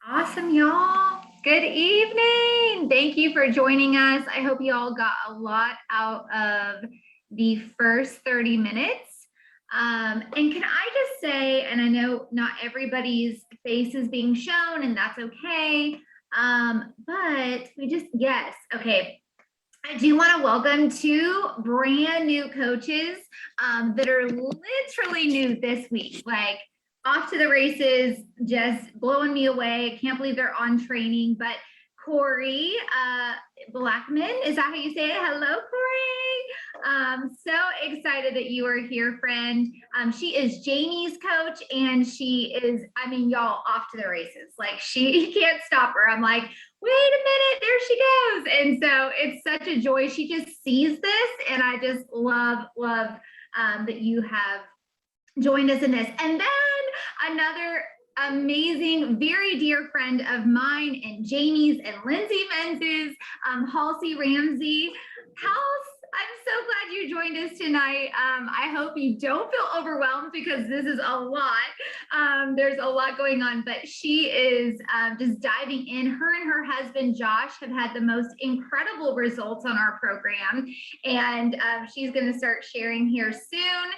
Awesome, y'all. Good evening. Thank you for joining us. I hope you all got a lot out of the first 30 minutes. And can I just say, and I know not everybody's face is being shown, and that's okay. But yes, okay. I do want to welcome two brand new coaches that are literally new this week. Like, off to the races, just blowing me away. I can't believe they're on training. But Corey Blackman, is that how you say it? Hello, Corey. So excited that you are here, friend. She is Jamie's coach, and she is, I mean, y'all, off to the races. Like, she can't stop her. I'm like, wait a minute, there she goes. And so it's such a joy. She just sees this, and I just love that you have joined us in this. And then another amazing, very dear friend of mine and Jamie's and Lindsay Menz's, Halsey Ramsey. Hals, I'm so glad you joined us tonight. I hope you don't feel overwhelmed because this is a lot. There's a lot going on, but she is just diving in. Her and her husband, Josh, have had the most incredible results on our program. And she's going to start sharing here soon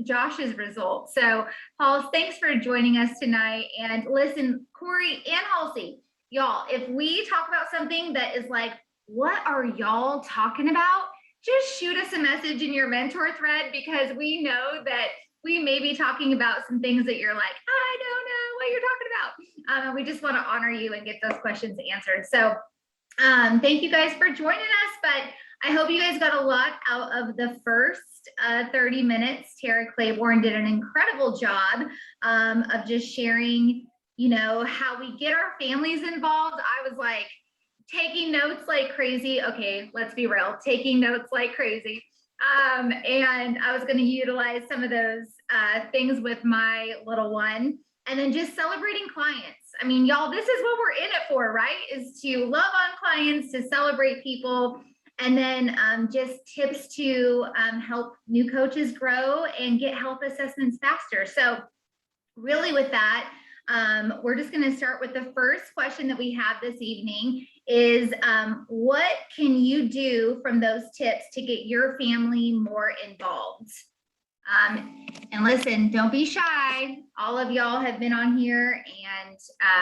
Josh's results. So, Halls, thanks for joining us tonight. And listen, Corey and Halsey, y'all, if we talk about something that is like, what are y'all talking about? Just shoot us a message in your mentor thread, because we know that we may be talking about some things that you're like, I don't know what you're talking about. And we just want to honor you and get those questions answered. So thank you guys for joining us, but I hope you guys got a lot out of the first 30 minutes. Tara Claiborne did an incredible job of just sharing, how we get our families involved. I was like taking notes like crazy. Okay, let's be real, taking notes like crazy. And I was going to utilize some of those things with my little one. And then just celebrating clients. I mean, y'all, this is what we're in it for, right? Is to love on clients, to celebrate people, and then just tips to help new coaches grow and get health assessments faster. So really with that, we're just going to start with the first question that we have this evening is what can you do from those tips to get your family more involved? And listen, don't be shy. All of y'all have been on here,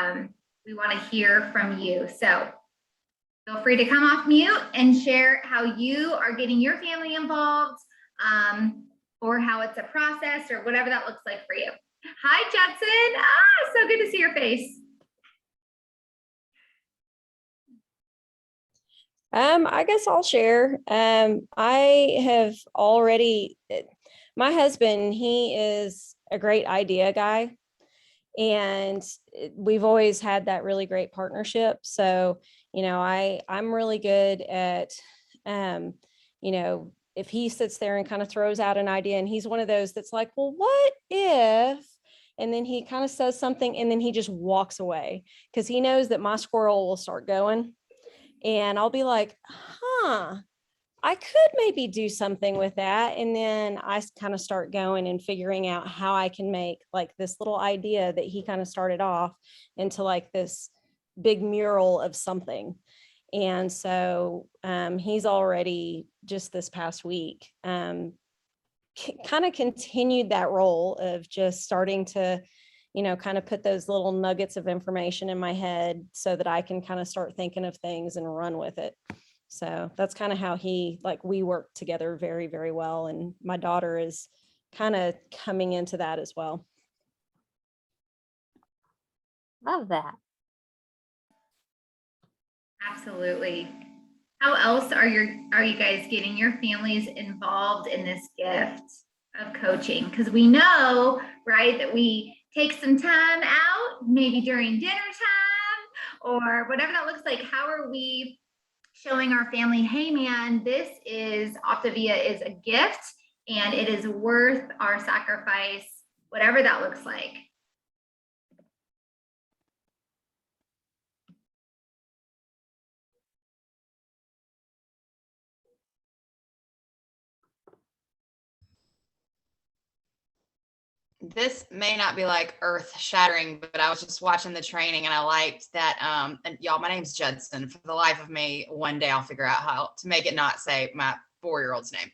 and we want to hear from you. So feel free to come off mute and share how you are getting your family involved, or how it's a process, or whatever that looks like for you. Hi, Judson. So good to see your face. I guess I'll share. I have already, my husband, he is a great idea guy, and we've always had that really great partnership. So, I'm really good at, if he sits there and kind of throws out an idea, and he's one of those that's like, well, what if, and then he kind of says something and then he just walks away because he knows that my squirrel will start going. And I'll be like, I could maybe do something with that. And then I kind of start going and figuring out how I can make like this little idea that he kind of started off into like this big mural of something. And so he's already just this past week kind of continued that role of just starting to kind of put those little nuggets of information in my head so that I can kind of start thinking of things and run with it. So that's kind of how we work together very, very well. And my daughter is kind of coming into that as well. Love that. Absolutely. How else are you guys getting your families involved in this gift of coaching? Because we know, right, that we take some time out, maybe during dinner time or whatever that looks like. How are we showing our family, hey man, this is Optavia is a gift and it is worth our sacrifice, whatever that looks like? this may not be like earth shattering, but I was just watching the training and I liked that. And y'all, my name's Judson. For the life of me, one day I'll figure out how to make it not say my 4-year-old's name.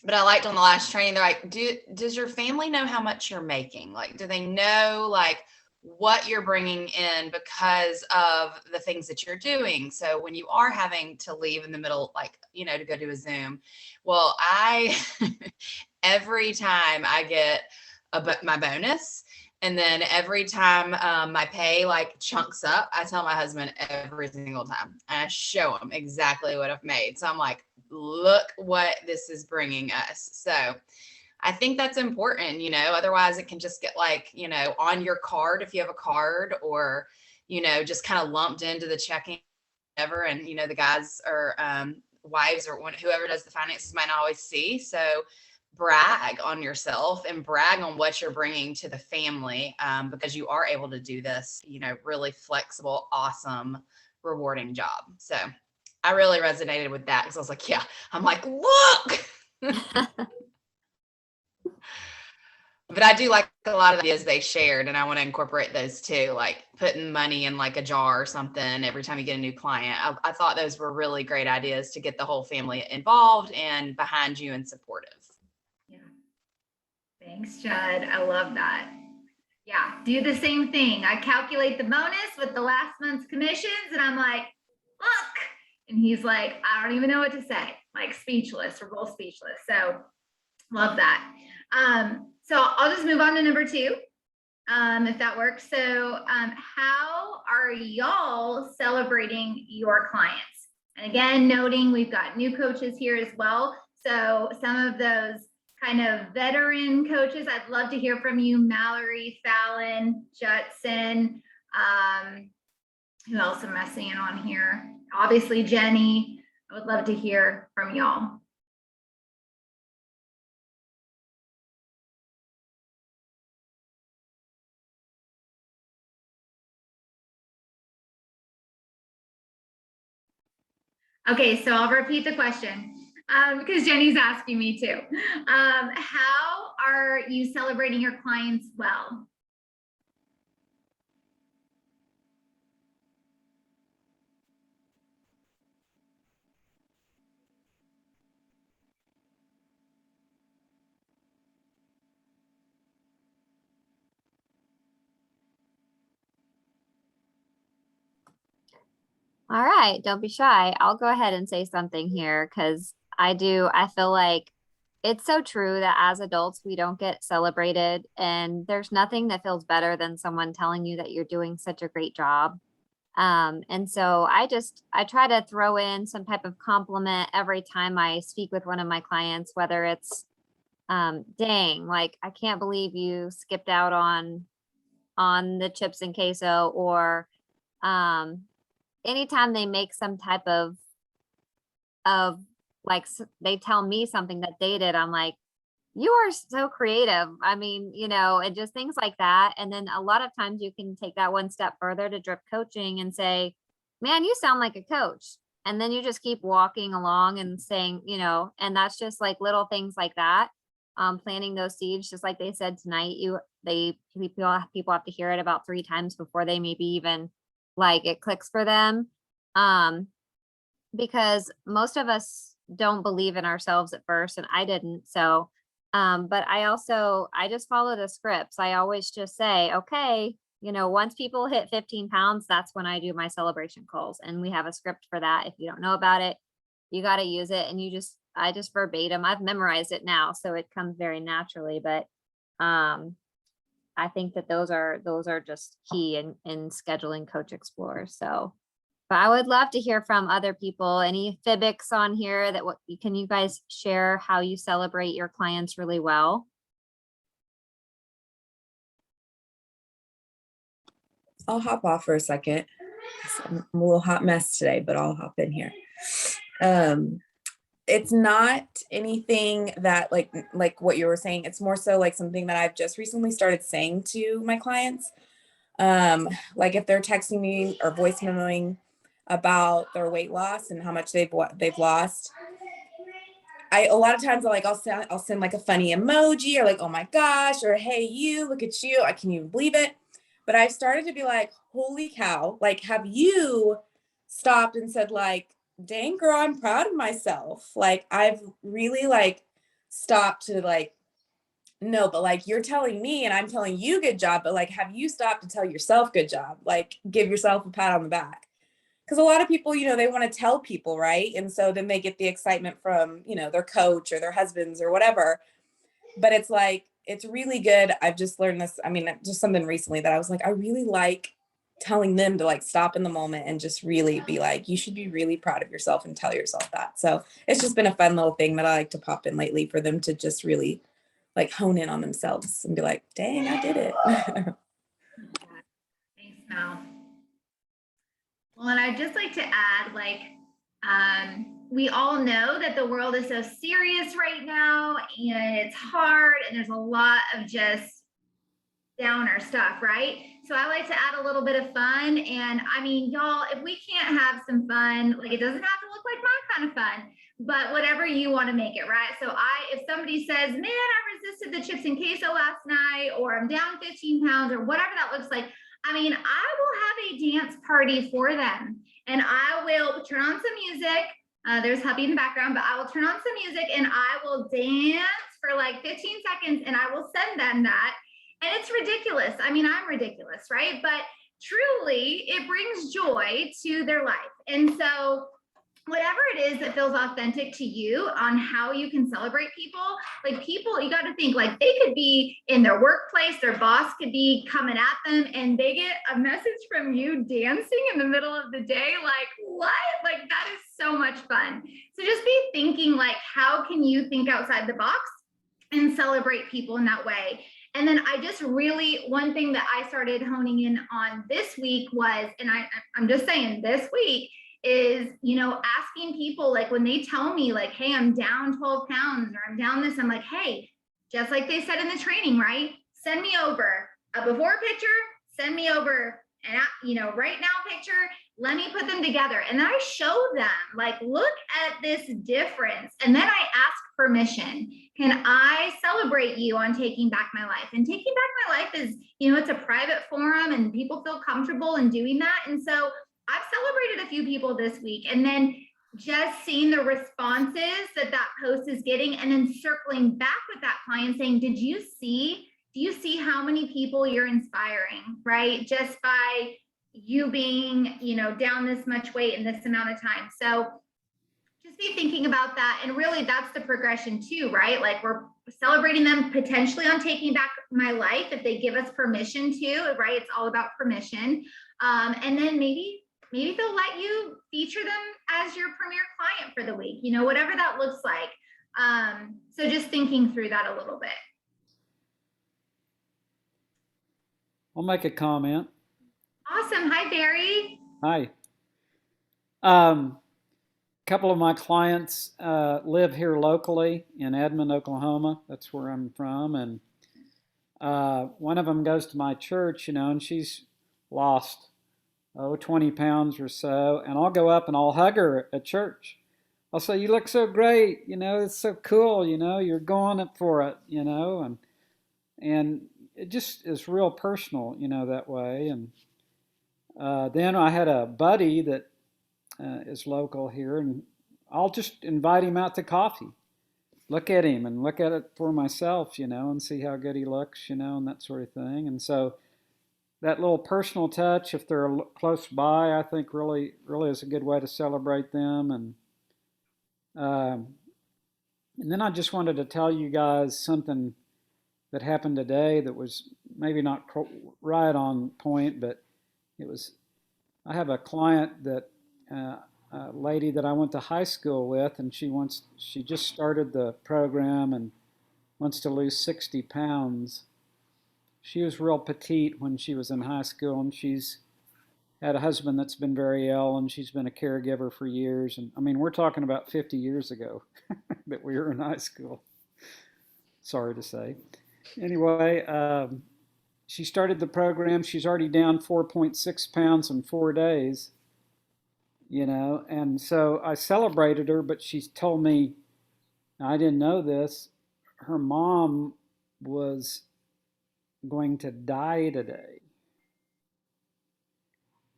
But I liked on the last training, they're like, does your family know how much you're making? Like, do they know like what you're bringing in because of the things that you're doing? So when you are having to leave in the middle, like, you know, to go do a Zoom, well, every time I get my bonus, and then every time my pay like chunks up, I tell my husband every single time. And I show him exactly what I've made. So I'm like, look what this is bringing us. So I think that's important, you know, otherwise it can just get like, you know, on your card if you have a card, or, you know, just kind of lumped into the checking, whatever. And, you know, the guys or wives or whoever does the finances might not always see. So brag on yourself and brag on what you're bringing to the family, because you are able to do this, you know, really flexible, awesome, rewarding job. So I really resonated with that because I was like, yeah, I'm like, look. But I do like a lot of the ideas they shared, and I want to incorporate those too, like putting money in like a jar or something every time you get a new client. I thought those were really great ideas to get the whole family involved and behind you and supportive. Yeah. Thanks, Judd. I love that. Yeah, do the same thing. I calculate the bonus with the last month's commissions, and I'm like, look. And he's like, I don't even know what to say, like speechless or both speechless. So love that. So I'll just move on to number 2, if that works. So how are y'all celebrating your clients? And again, noting we've got new coaches here as well. So some of those kind of veteran coaches, I'd love to hear from you, Mallory, Fallon, Judson. Who else am I seeing on here? Obviously, Jenny. I would love to hear from y'all. Okay, so I'll repeat the question because Jenny's asking me too. How are you celebrating your clients well? All right, don't be shy. I'll go ahead and say something here because I feel like it's so true that as adults, we don't get celebrated. And there's nothing that feels better than someone telling you that you're doing such a great job. And so I try to throw in some type of compliment every time I speak with one of my clients, whether it's, dang, like, I can't believe you skipped out on the chips and queso, or, anytime they make some type of like, they tell me something that they did, I'm like, you are so creative. I mean, you know, and just things like that. And then a lot of times you can take that one step further to drip coaching and say, man, you sound like a coach. And then you just keep walking along and saying, you know, and that's just like little things like that. Planting those seeds, just like they said tonight, people have to hear it about 3 times before they maybe even like it clicks for them. Because most of us don't believe in ourselves at first, and I didn't. So, but I just follow the scripts. I always just say, okay, you know, once people hit 15 pounds, that's when I do my celebration calls. And we have a script for that. If you don't know about it, you got to use it. And I just verbatim, I've memorized it now, so it comes very naturally. But, I think that those are just key in scheduling Coach Explorer. So, but I would love to hear from other people. Any Fibics on here can you guys share how you celebrate your clients really well? I'll hop off for a second. I'm a little hot mess today, but I'll hop in here. It's not anything that like what you were saying. It's more so like something that I've just recently started saying to my clients. Like if they're texting me or voice memoing about their weight loss and how much they've lost, a lot of times I'll send like a funny emoji or like, oh my gosh, or hey, you, look at you. I can't even believe it. But I've started to be like, holy cow, like, have you stopped and said like, dang girl, I'm proud of myself. Like I've really like stopped to like, no, but like you're telling me and I'm telling you good job, but like, have you stopped to tell yourself good job? Like give yourself a pat on the back. Because a lot of people, they want to tell people, right? And so then they get the excitement from, their coach or their husbands or whatever. But it's like, it's really good. I've just learned this. I mean, just something recently that I was like, I really like telling them to like stop in the moment and just really be like, you should be really proud of yourself and tell yourself that. So it's just been a fun little thing that I like to pop in lately for them to just really like hone in on themselves and be like, dang, I did it. Thanks, Mel. Well, and I'd just like to add, like, we all know that the world is so serious right now and it's hard and there's a lot of just downer stuff, right? So I like to add a little bit of fun. And I mean, y'all, if we can't have some fun, like it doesn't have to look like my kind of fun, but whatever you want to make it, right? So if somebody says, man, I resisted the chips and queso last night, or I'm down 15 pounds, or whatever that looks like, I mean, I will have a dance party for them and I will turn on some music. There's hubby in the background, but I will turn on some music and I will dance for like 15 seconds and I will send them that. And it's ridiculous. I mean, I'm ridiculous, right? But truly, it brings joy to their life. And so whatever it is that feels authentic to you on how you can celebrate people, like people, you got to think like they could be in their workplace, their boss could be coming at them and they get a message from you dancing in the middle of the day. Like what? Like that is so much fun. So just be thinking like, how can you think outside the box and celebrate people in that way? And then I just really, one thing that I started honing in on this week was, and I'm just saying this week, is, asking people like when they tell me like, hey, I'm down 12 pounds or I'm down this, I'm like, hey, just like they said in the training, right? Send me over a before picture, send me over and right now picture, let me put them together. And then I show them like, look at this difference. And then I ask permission. Can I celebrate you on taking back my life? And taking back my life is, it's a private forum and people feel comfortable in doing that. And so I've celebrated a few people this week and then just seeing the responses that post is getting and then circling back with that client saying, do you see how many people you're inspiring, right? Just by you being, down this much weight in this amount of time. So just be thinking about that. And really that's the progression too, right? Like we're celebrating them potentially on taking back my life if they give us permission to, right? It's all about permission. And then maybe they'll let you feature them as your premier client for the week, whatever that looks like. So just thinking through that a little bit. I'll make a comment. Awesome. Hi, Barry. Hi. Couple of my clients live here locally in Edmond, Oklahoma. That's where I'm from. And one of them goes to my church, and she's lost 20 pounds or so, and I'll go up and I'll hug her at church. I'll say, you look so great, it's so cool, you're going up for it, and it just is real personal, that way. And then I had a buddy that is local here, and I'll just invite him out to coffee, look at him and look at it for myself, and see how good he looks, and that sort of thing. And so that little personal touch, if they're close by, I think really is a good way to celebrate them. And then I just wanted to tell you guys something that happened today that was maybe not right on point, but I have a client that, a lady that I went to high school with, and she just started the program and wants to lose 60 pounds. She was real petite when she was in high school, and she's had a husband that's been very ill, and she's been a caregiver for years. And I mean, we're talking about 50 years ago that we were in high school. Sorry to say. Anyway, she started the program. She's already down 4.6 pounds in 4 days, and so I celebrated her, but she's told me Now, I didn't know this. Her mom was going to die today.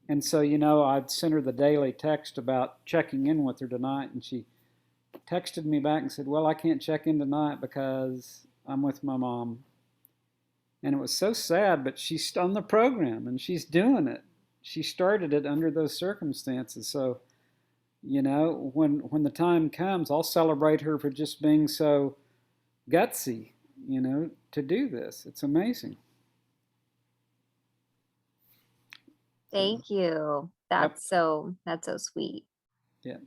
And so, I'd sent her the daily text about checking in with her tonight, and she texted me back and said, well, I can't check in tonight because I'm with my mom. And it was so sad, but she's on the program and she's doing it. She started it under those circumstances. So, when the time comes, I'll celebrate her for just being so gutsy, to do this. It's amazing. Thank you. That's so sweet. Yeah.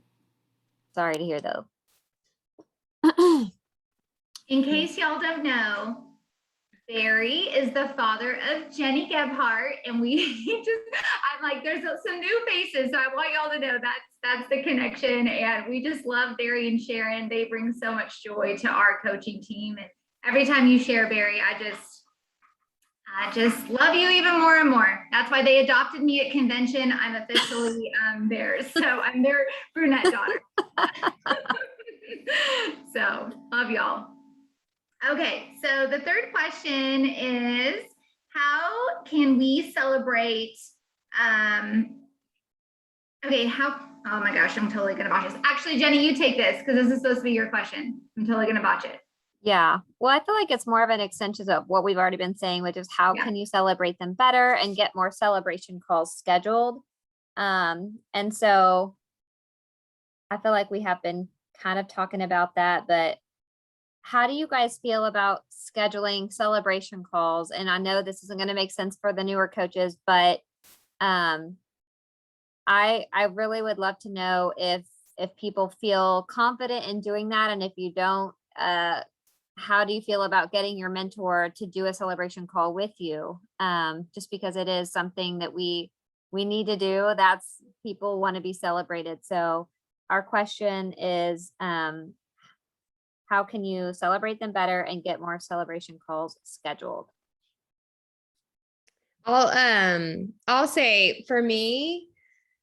Sorry to hear though. In case y'all don't know, Barry is the father of Jenny Gebhardt, and I'm like, there's some new faces, so I want y'all to know that's the connection, and we just love Barry and Sharon. They bring so much joy to our coaching team, and every time you share, Barry, I just love you even more and more. That's why they adopted me at convention. I'm officially theirs, so I'm their brunette daughter. So love y'all. Okay, so the third question is, how can we celebrate, oh my gosh, I'm totally gonna botch this. Actually, Jenny, you take this because this is supposed to be your question. I'm totally gonna botch it. Yeah. Well, I feel like it's more of an extension of what we've already been saying, which is how can you celebrate them better and get more celebration calls scheduled? And so I feel like we have been kind of talking about that, but how do you guys feel about scheduling celebration calls? And I know this isn't going to make sense for the newer coaches, but I really would love to know if people feel confident in doing that. And if you don't, how do you feel about getting your mentor to do a celebration call with you? Just because it is something that we need to do. That's, people want to be celebrated. So our question is, how can you celebrate them better and get more celebration calls scheduled? I'll say for me,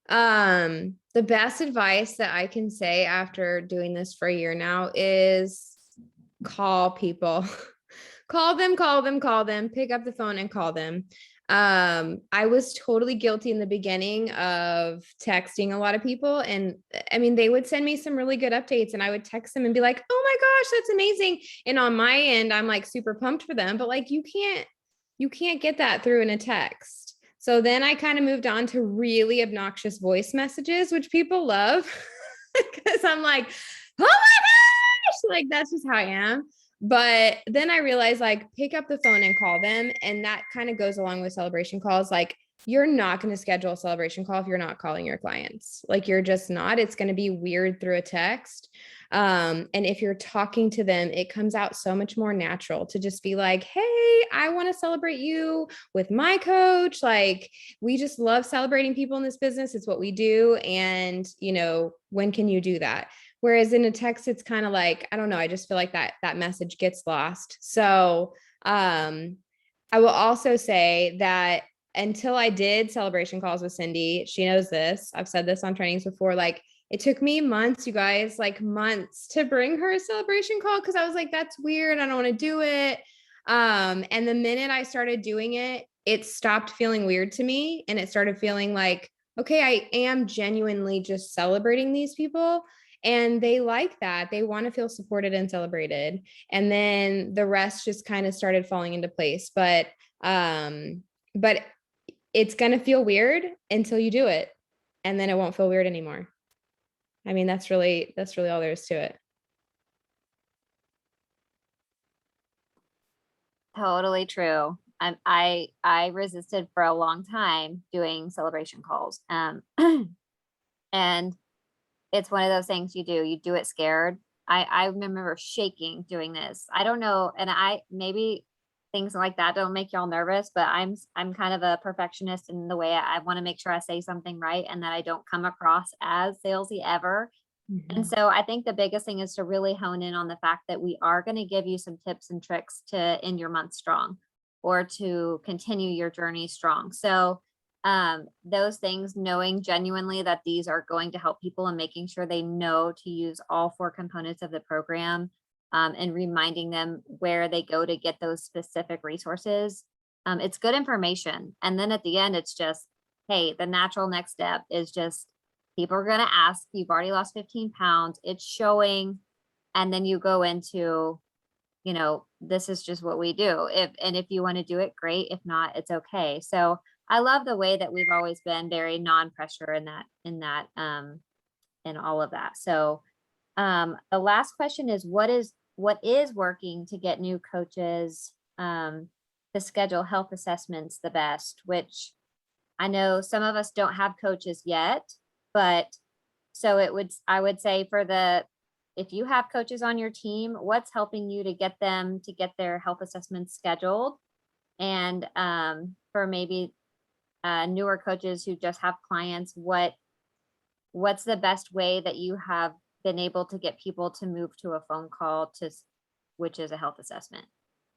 the best advice that I can say after doing this for a year now is call people. Call them, pick up the phone and call them. I was totally guilty in the beginning of texting a lot of people. And I mean, they would send me some really good updates and I would text them and be like, oh my gosh, that's amazing. And on my end, I'm like super pumped for them, but like, you can't get that through in a text. So then I kind of moved on to really obnoxious voice messages, which people love because I'm like, oh my gosh, like, that's just how I am. But then I realized, like, pick up the phone and call them. And that kind of goes along with celebration calls. Like, you're not going to schedule a celebration call if you're not calling your clients. Like, you're just not. It's going to be weird through a text. And if you're talking to them, it comes out so much more natural to just be like, hey, I want to celebrate you with my coach. Like, we just love celebrating people in this business. It's what we do. And, when can you do that? Whereas in a text, it's kind of like, I don't know, I just feel like that message gets lost. So I will also say that until I did celebration calls with Cindy, she knows this, I've said this on trainings before, like, it took me months, you guys, like months to bring her a celebration call because I was like, that's weird, I don't want to do it. And the minute I started doing it, it stopped feeling weird to me. And it started feeling like, okay, I am genuinely just celebrating these people. And they like that. They want to feel supported and celebrated. And then the rest just kind of started falling into place. But it's going to feel weird until you do it. And then it won't feel weird anymore. I mean, that's really all there is to it. Totally true. I resisted for a long time doing celebration calls. And it's one of those things you do it scared. I remember shaking doing this. I don't know. And maybe things like that don't make y'all nervous, but I'm kind of a perfectionist in the way I want to make sure I say something right and that I don't come across as salesy ever. Mm-hmm. And so I think the biggest thing is to really hone in on the fact that we are going to give you some tips and tricks to end your month strong or to continue your journey strong. So those things, knowing genuinely that these are going to help people and making sure they know to use all 4 components of the program, and reminding them where they go to get those specific resources. It's good information. And then at the end, it's just, hey, the natural next step is just, people are going to ask, you've already lost 15 pounds, it's showing. And then you go into, you know, this is just what we do. If you want to do it, great. If not, it's okay. So I love the way that we've always been very non-pressure in all of that. So the last question is, what is working to get new coaches to schedule health assessments the best? Which I know some of us don't have coaches yet, but so I would say if you have coaches on your team, what's helping you to get them to get their health assessments scheduled? And for maybe newer coaches who just have clients, what's the best way that you have been able to get people to move to a phone call which is a health assessment?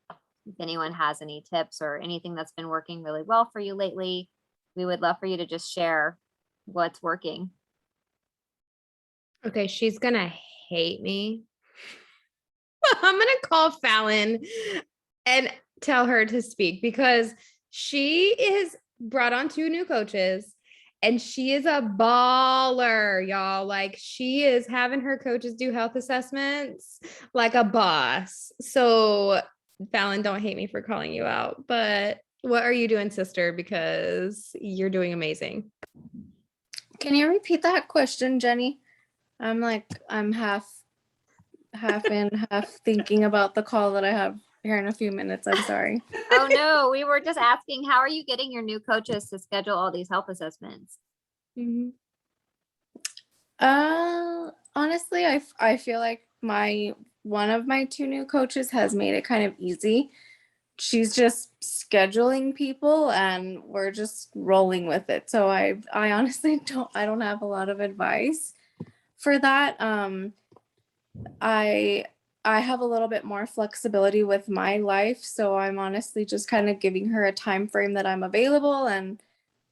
If anyone has any tips or anything that's been working really well for you lately, we would love for you to just share what's working. Okay, she's gonna hate me. I'm gonna call Fallon and tell her to speak, because she is brought on 2 new coaches and she is a baller, y'all. Like, she is having her coaches do health assessments like a boss. So Fallon, don't hate me for calling you out, but what are you doing, sister? Because you're doing amazing. Can you repeat that question, Jenny? I'm half in, half thinking about the call that I have here in a few minutes. I'm sorry. Oh no, we were just asking, how are you getting your new coaches to schedule all these health assessments? Honestly, I feel like one of my 2 new coaches has made it kind of easy. She's just scheduling people and we're just rolling with it. So I honestly don't have a lot of advice for that. I have a little bit more flexibility with my life, so I'm honestly just kind of giving her a time frame that I'm available, and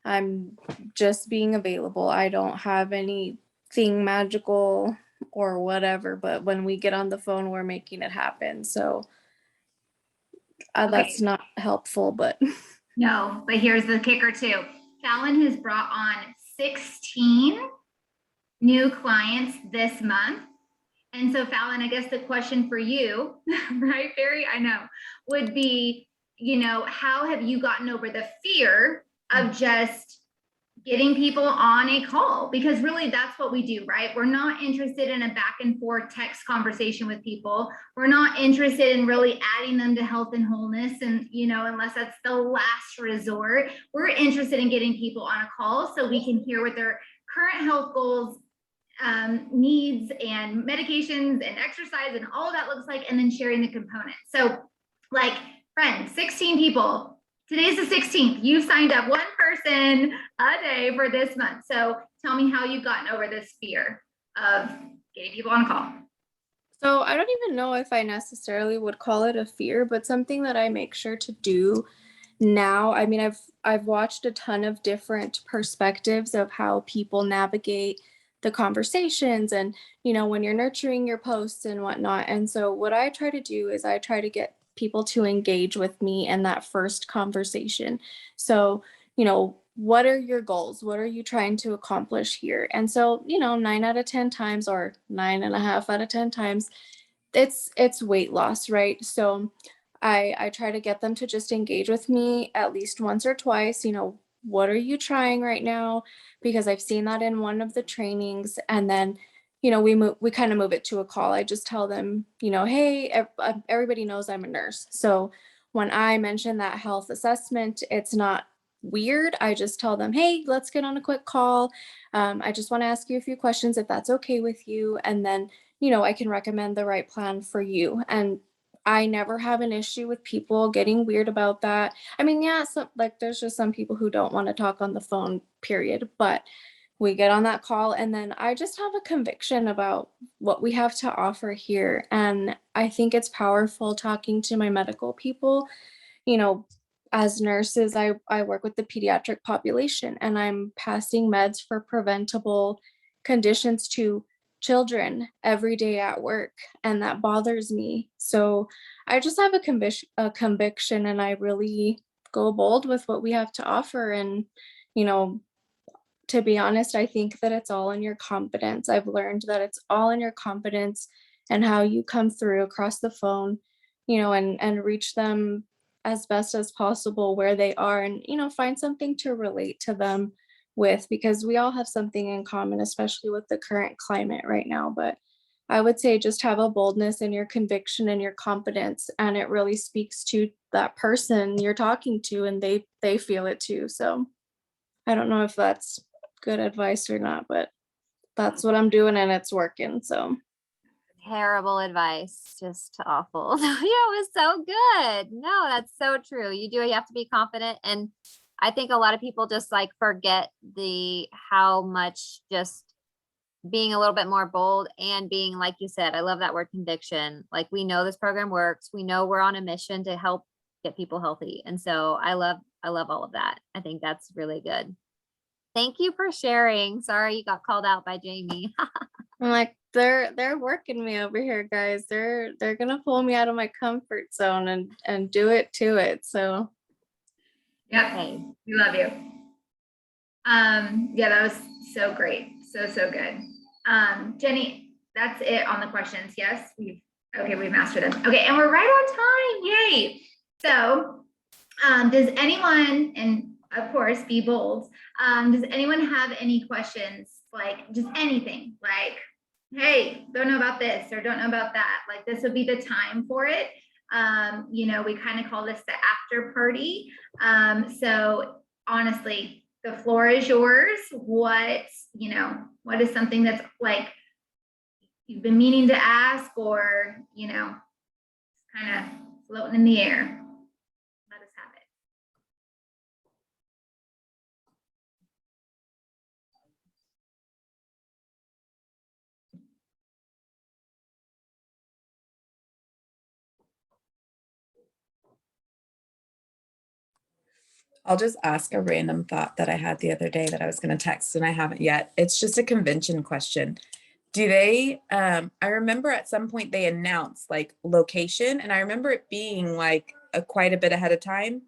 I'm just being available. I don't have anything magical or whatever, but when we get on the phone, we're making it happen. So that's not helpful, but No, but here's the kicker too. Fallon has brought on 16 new clients this month. And so Fallon, I guess the question for you, right, Barry, I know, would be, how have you gotten over the fear of just getting people on a call? Because really that's what we do, right? We're not interested in a back and forth text conversation with people. We're not interested in really adding them to health and wholeness. And, unless that's the last resort, we're interested in getting people on a call so we can hear what their current health goals, needs and medications and exercise and all of that looks like, and then sharing the components. So like, friends, 16 people, today's the 16th, you've signed up 1 person a day for this month. So tell me how you've gotten over this fear of getting people on a call. So I don't even know if I necessarily would call it a fear, but something that I make sure to do now. I mean, I've watched a ton of different perspectives of how people navigate the conversations and, when you're nurturing your posts and whatnot. And so what I try to do is I try to get people to engage with me in that first conversation. So, what are your goals? What are you trying to accomplish here? And so, 9 out of 10 times, or 9.5 out of 10 times, it's weight loss, right? So I try to get them to just engage with me at least once or twice. What are you trying right now? Because I've seen that in one of the trainings. And then, we kind of move it to a call. I just tell them, hey, everybody knows I'm a nurse. So when I mention that health assessment, it's not weird. I just tell them, hey, let's get on a quick call. I just want to ask you a few questions if that's okay with you. And then, I can recommend the right plan for you. And I never have an issue with people getting weird about that. I mean, yeah, there's just some people who don't want to talk on the phone, period. But we get on that call and then I just have a conviction about what we have to offer here. And I think it's powerful talking to my medical people. as nurses, I work with the pediatric population, and I'm passing meds for preventable conditions to children every day at work, and that bothers me. So I just have a conviction, and I really go bold with what we have to offer. And, you know, to be honest, I think that it's all in your confidence. I've learned that it's all in your confidence and how you come through across the phone, and reach them as best as possible where they are, and, find something to relate to them with, because we all have something in common, especially with the current climate right now. But I would say just have a boldness in your conviction and your confidence, and it really speaks to that person you're talking to, and they feel it too. So I don't know if that's good advice or not, but that's what I'm doing, and it's working. So Terrible advice, just awful. Yeah, it was so good. No, that's so true. You have to be confident. And I think a lot of people just like forget how much just being a little bit more bold and being, like you said, I love that word, conviction. Like, we know this program works. We know we're on a mission to help get people healthy. And so I love all of that. I think that's really good. Thank you for sharing. Sorry you got called out by Jamie. I'm like, they're working me over here, guys. They're gonna pull me out of my comfort zone and do it to it. So Yep. Okay. We love you. Yeah, that was so great. So good. Jenny, that's it on the questions. Yes, we've mastered them. Okay, and we're right on time. Yay. So, does anyone, and of course, be bold. Does anyone have any questions? Like, just anything, like, hey, don't know about this or don't know about that. Like, this would be the time for it. We kind of call this the after party. So honestly, the floor is yours. What is something that's like you've been meaning to ask, or, kind of floating in the air? Let us have it. I'll just ask a random thought that I had the other day that I was going to text and I haven't yet. It's just a convention question. Do they, I remember at some point they announced like location, and I remember it being like quite a bit ahead of time.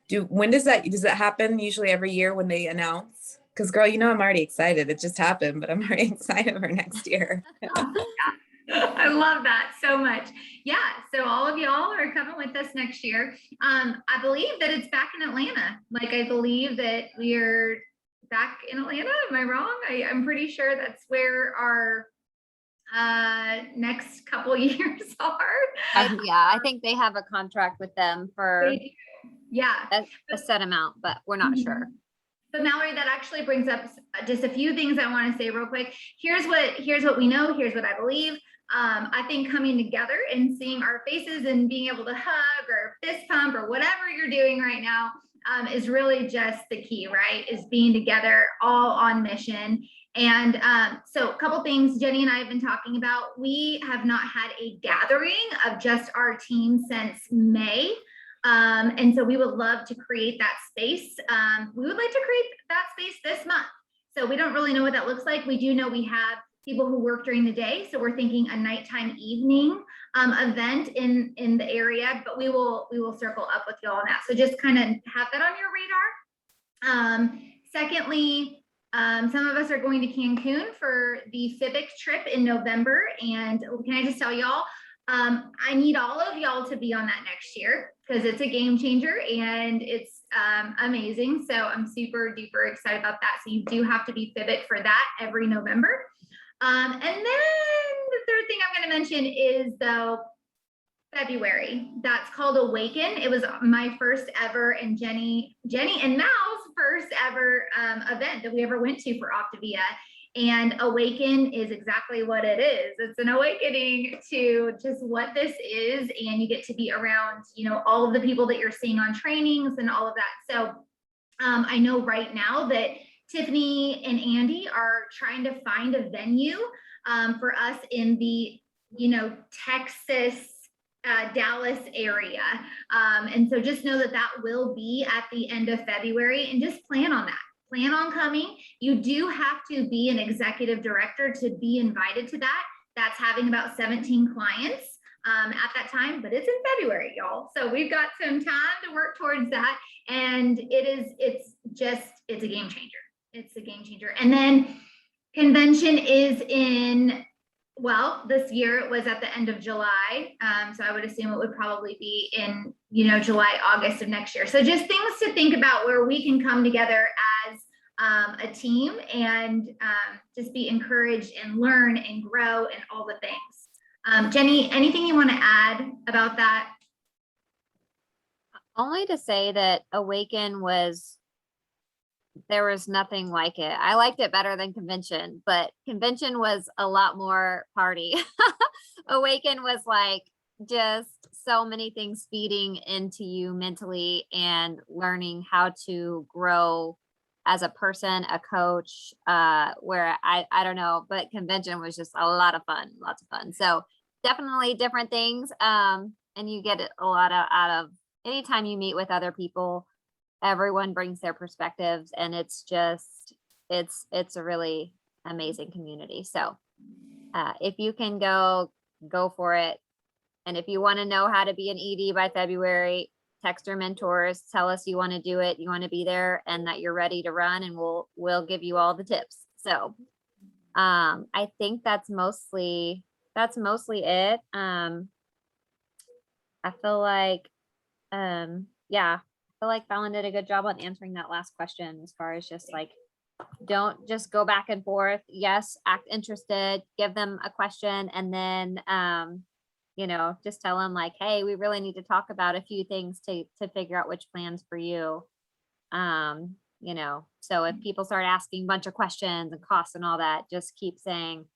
Does that happen usually every year when they announce? Because girl, I'm already excited. It just happened, but I'm already excited for next year. I love that so much. Yeah. So all of y'all are coming with us next year. I believe that it's back in Atlanta. Like, I believe that we're back in Atlanta. Am I wrong? I'm pretty sure that's where our next couple years are. Yeah, I think they have a contract with them for a set amount, but we're not sure. So Mallory, that actually brings up just a few things I want to say real quick. Here's what we know. Here's what I believe. I think coming together and seeing our faces and being able to hug or fist pump or whatever you're doing right now is really just the key, right? Is being together, all on mission. And so a couple things Jenny and I have been talking about. We have not had a gathering of just our team since May. And so we would love to create that space. We would like to create that space this month. So we don't really know what that looks like. We do know we have people who work during the day. So we're thinking a nighttime evening event in the area, but we will circle up with y'all on that. So just kind of have that on your radar. Secondly, some of us are going to Cancun for the FIBIC trip in November. And can I just tell y'all, I need all of y'all to be on that next year, because it's a game changer and it's amazing. So I'm super duper excited about that. So you do have to be FIBIC for that every November. And then the third thing I'm going to mention is, though, February. That's called Awaken. It was my first ever, and Jenny and Mal's first ever event that we ever went to for Optavia. And Awaken is exactly what it is. It's an awakening to just what this is. And you get to be around, all of the people that you're seeing on trainings and all of that. So I know right now that Tiffany and Andy are trying to find a venue for us in the, Texas Dallas area. And so just know that that will be at the end of February, and just plan on that. Plan on coming. You do have to be an executive director to be invited to that. That's having about 17 clients at that time, but it's in February, y'all. So we've got some time to work towards that. And it's a game changer. It's a game changer. And then convention is in, well, this year it was at the end of July. So I would assume it would probably be in, July, August of next year. So just things to think about where we can come together as a team and just be encouraged and learn and grow and all the things. Jenny, anything you want to add about that? Only to say that Awaken there was nothing like it. I liked it better than convention, but convention was a lot more party. Awaken was like just so many things feeding into you mentally and learning how to grow as a person, a coach, where I don't know, but convention was just a lot of fun, lots of fun. So definitely different things. And you get a lot out of anytime you meet with other people. Everyone brings their perspectives, and it's a really amazing community. So if you can go for it. And if you want to know how to be an ED by February, text your mentors, tell us you want to do it, you want to be there, and that you're ready to run, and we'll give you all the tips. So I think that's mostly it. I feel like Fallon did a good job on answering that last question, as far as just like, don't just go back and forth. Yes, act interested, give them a question, and then just tell them like, hey, we really need to talk about a few things to figure out which plans for you. So if people start asking a bunch of questions and costs and all that, just keep saying,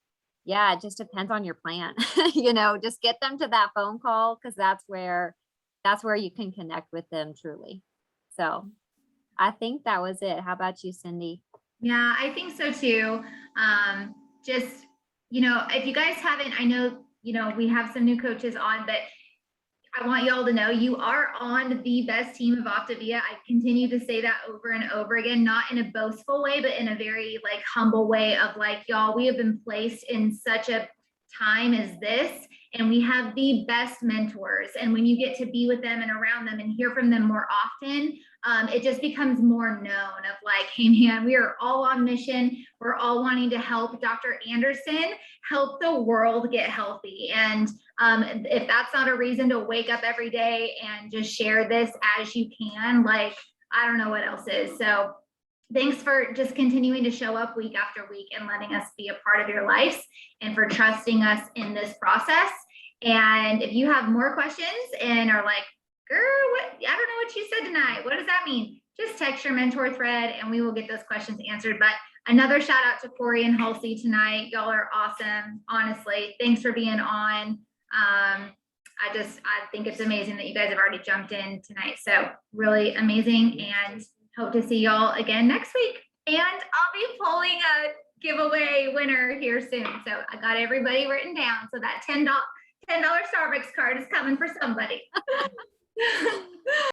yeah, it just depends on your plan. Just get them to that phone call, because that's where you can connect with them truly. So I think that was it. How about you, Cindy? Yeah, I think so too. If you guys haven't, I know, we have some new coaches on, but I want y'all to know you are on the best team of Optavia. I continue to say that over and over again, not in a boastful way, but in a very humble way of y'all, we have been placed in such a time as this, and we have the best mentors. And when you get to be with them and around them and hear from them more often, it just becomes more known of hey man, we are all on mission. We're all wanting to help Dr. Anderson help the world get healthy. And if that's not a reason to wake up every day and just share this as you can, I don't know what else is. So thanks for just continuing to show up week after week and letting us be a part of your lives, and for trusting us in this process. And if you have more questions and are like, girl, I don't know what you said tonight, what does that mean? Just text your mentor thread and we will get those questions answered. But another shout out to Corey and Halsey tonight. Y'all are awesome. Honestly, thanks for being on. I think it's amazing that you guys have already jumped in tonight. So really amazing, and hope to see y'all again next week. And I'll be pulling a giveaway winner here soon. So I got everybody written down. So that $10 Starbucks card is coming for somebody.